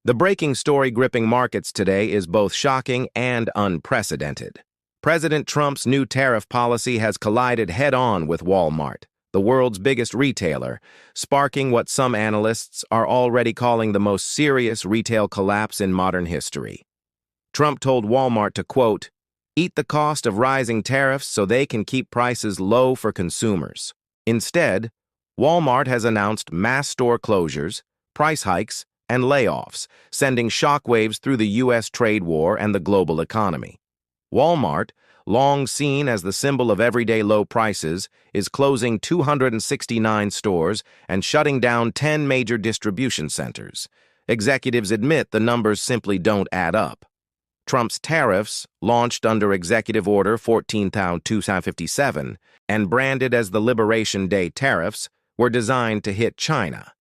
The breaking story gripping markets today is both shocking and unprecedented. President Trump's new tariff policy has collided head-on with Walmart, the world's biggest retailer, sparking what some analysts are already calling the most serious retail collapse in modern history. Trump told Walmart to, quote, "eat the cost of rising tariffs so they can keep prices low for consumers." Instead, Walmart has announced mass store closures, price hikes, and layoffs, sending shockwaves through the U.S. trade war and the global economy. Walmart, long seen as the symbol of everyday low prices, is closing 269 stores and shutting down 10 major distribution centers. Executives admit the numbers simply don't add up. Trump's tariffs, launched under Executive Order 14,257 and branded as the Liberation Day tariffs, were designed to hit China.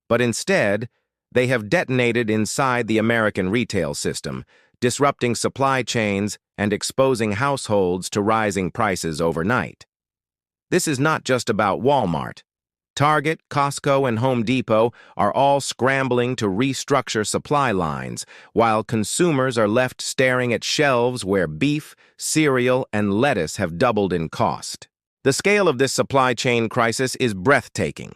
But instead, they have detonated inside the American retail system, disrupting supply chains and exposing households to rising prices overnight. This is not just about Walmart. Target, Costco, and Home Depot are all scrambling to restructure supply lines, while consumers are left staring at shelves where beef, cereal, and lettuce have doubled in cost. The scale of this supply chain crisis is breathtaking.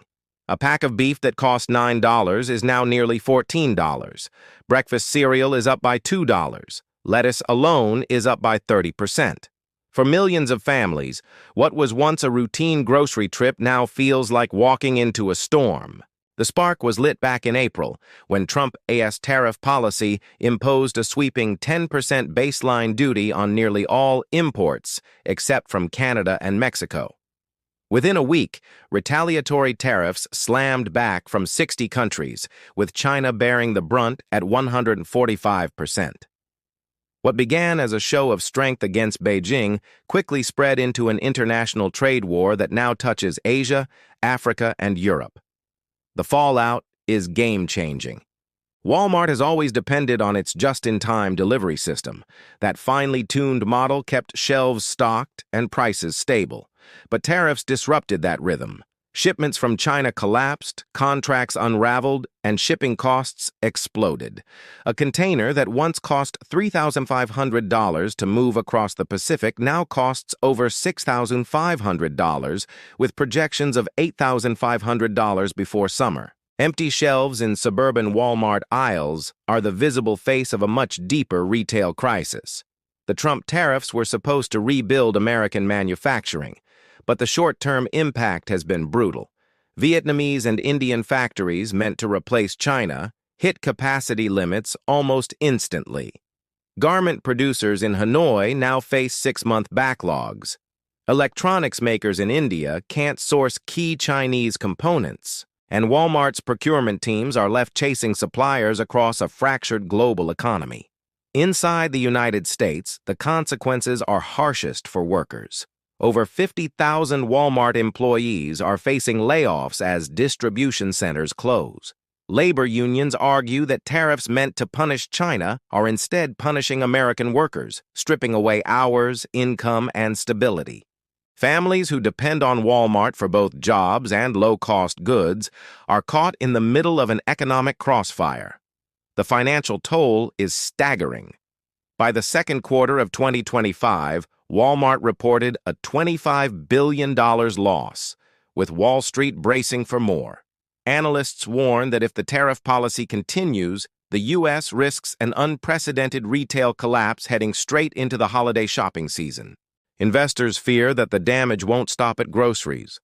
A pack of beef that cost $9 is now nearly $14. Breakfast cereal is up by $2. Lettuce alone is up by 30%. For millions of families, what was once a routine grocery trip now feels like walking into a storm. The spark was lit back in April, when Trump's tariff policy imposed a sweeping 10% baseline duty on nearly all imports, except from Canada and Mexico. Within a week, retaliatory tariffs slammed back from 60 countries, with China bearing the brunt at 145%. What began as a show of strength against Beijing quickly spread into an international trade war that now touches Asia, Africa, and Europe. The fallout is game-changing. Walmart has always depended on its just-in-time delivery system. That finely tuned model kept shelves stocked and prices stable. But tariffs disrupted that rhythm. Shipments from China collapsed, contracts unraveled, and shipping costs exploded. A container that once cost $3,500 to move across the Pacific now costs over $6,500, with projections of $8,500 before summer. Empty shelves in suburban Walmart aisles are the visible face of a much deeper retail crisis. The Trump tariffs were supposed to rebuild American manufacturing, but the short-term impact has been brutal. Vietnamese and Indian factories meant to replace China hit capacity limits almost instantly. Garment producers in Hanoi now face 6-month backlogs. Electronics makers in India can't source key Chinese components, and Walmart's procurement teams are left chasing suppliers across a fractured global economy. Inside the United States, the consequences are harshest for workers. Over 50,000 Walmart employees are facing layoffs as distribution centers close. Labor unions argue that tariffs meant to punish China are instead punishing American workers, stripping away hours, income, and stability. Families who depend on Walmart for both jobs and low-cost goods are caught in the middle of an economic crossfire. The financial toll is staggering. By the second quarter of 2025, Walmart reported a $25 billion loss, with Wall Street bracing for more. Analysts warn that if the tariff policy continues, the U.S. risks an unprecedented retail collapse heading straight into the holiday shopping season. Investors fear that the damage won't stop at groceries.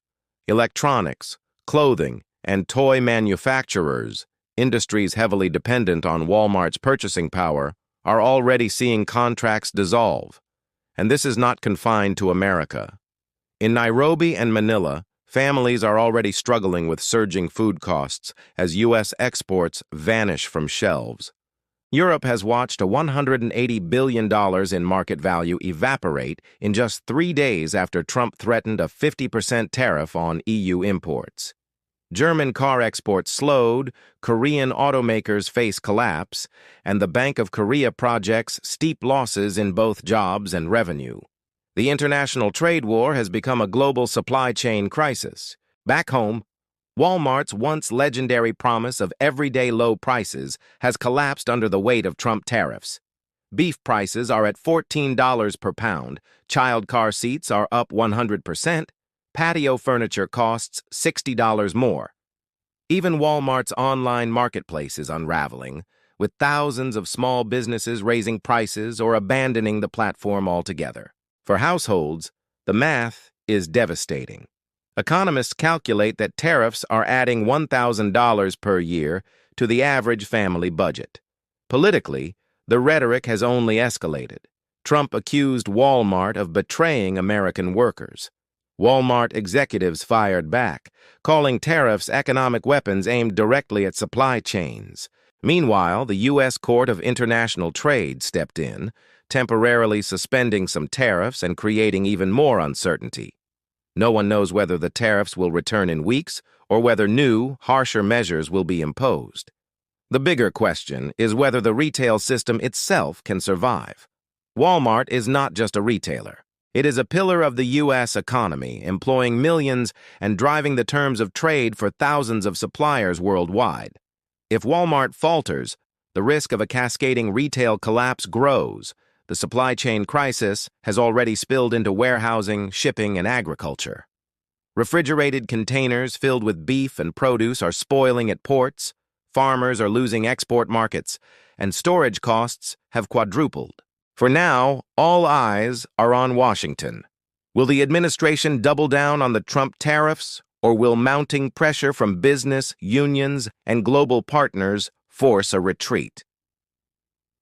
Electronics, clothing, and toy manufacturers, industries heavily dependent on Walmart's purchasing power, are already seeing contracts dissolve. And this is not confined to America. In Nairobi and Manila, families are already struggling with surging food costs as U.S. exports vanish from shelves. Europe has watched a $180 billion in market value evaporate in just 3 days after Trump threatened a 50% tariff on EU imports. German car exports slowed, Korean automakers face collapse, and the Bank of Korea projects steep losses in both jobs and revenue. The international trade war has become a global supply chain crisis. Back home, Walmart's once legendary promise of everyday low prices has collapsed under the weight of Trump tariffs. Beef prices are at $14 per pound, child car seats are up 100%, patio furniture costs $60 more. Even Walmart's online marketplace is unraveling, with thousands of small businesses raising prices or abandoning the platform altogether. For households, the math is devastating. Economists calculate that tariffs are adding $1,000 per year to the average family budget. Politically, the rhetoric has only escalated. Trump accused Walmart of betraying American workers. Walmart executives fired back, calling tariffs economic weapons aimed directly at supply chains. Meanwhile, the U.S. Court of International Trade stepped in, temporarily suspending some tariffs and creating even more uncertainty. No one knows whether the tariffs will return in weeks or whether new, harsher measures will be imposed. The bigger question is whether the retail system itself can survive. Walmart is not just a retailer. It is a pillar of the U.S. economy, employing millions and driving the terms of trade for thousands of suppliers worldwide. If Walmart falters, the risk of a cascading retail collapse grows. The supply chain crisis has already spilled into warehousing, shipping, and agriculture. Refrigerated containers filled with beef and produce are spoiling at ports, farmers are losing export markets, and storage costs have quadrupled. For now, all eyes are on Washington. Will the administration double down on the Trump tariffs, or will mounting pressure from business, unions, and global partners force a retreat?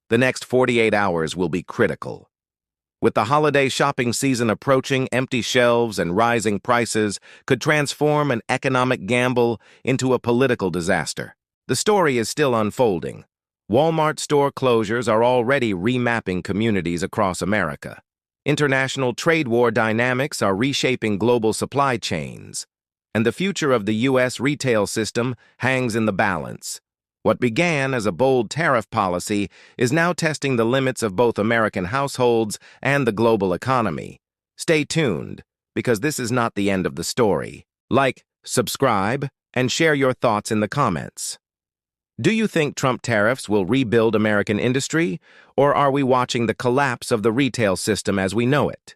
The next 48 hours will be critical. With the holiday shopping season approaching, empty shelves and rising prices could transform an economic gamble into a political disaster. The story is still unfolding. Walmart store closures are already remapping communities across America. International trade war dynamics are reshaping global supply chains. And the future of the U.S. retail system hangs in the balance. What began as a bold tariff policy is now testing the limits of both American households and the global economy. Stay tuned, because this is not the end of the story. Like, subscribe, and share your thoughts in the comments. Do you think Trump tariffs will rebuild American industry, or are we watching the collapse of the retail system as we know it?